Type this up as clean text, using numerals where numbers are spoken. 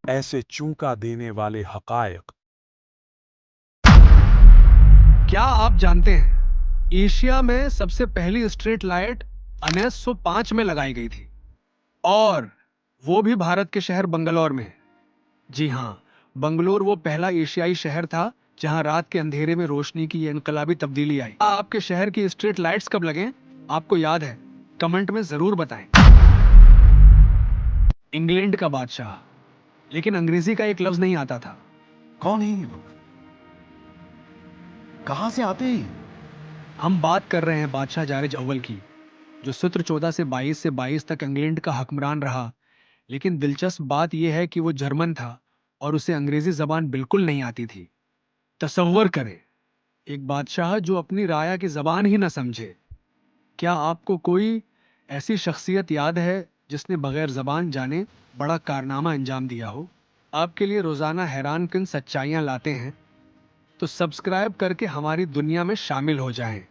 ऐसे चौंका देने वाले हकायक। क्या आप जानते हैं एशिया में सबसे पहली स्ट्रीट लाइट 1905 में लगाई गई थी और वो भी भारत के शहर बंगलौर में। जी हाँ, बंगलौर वो पहला एशियाई शहर था जहां रात के अंधेरे में रोशनी की ये इनकलाबी तब्दीली आई। आपके शहर की स्ट्रीट लाइट्स कब लगे आपको याद है? कमेंट में जरूर बताएं। इंग्लैंड का बादशाह, लेकिन अंग्रेजी का एक लफ्ज नहीं आता था। कौन है ये लोग? कहां से आते हैं ये? हम बात कर रहे हैं बादशाह जारज अव्वल की, जो सूत्र 14 से 22 तक इंग्लैंड का हुक्मरान रहा। लेकिन दिलचस्प बात यह है कि वो जर्मन था और उसे अंग्रेजी जबान बिल्कुल नहीं आती थी। तसव्वुर करें, एक बादशाह जो अपनी राया की जबान ही ना समझे। क्या आपको कोई ऐसी शख्सियत याद है जिसने बगैर जबान जाने बड़ा कारनामा अंजाम दिया हो? आपके लिए रोजाना हैरानकुन सच्चाइयां लाते हैं, तो सब्सक्राइब करके हमारी दुनिया में शामिल हो जाएं।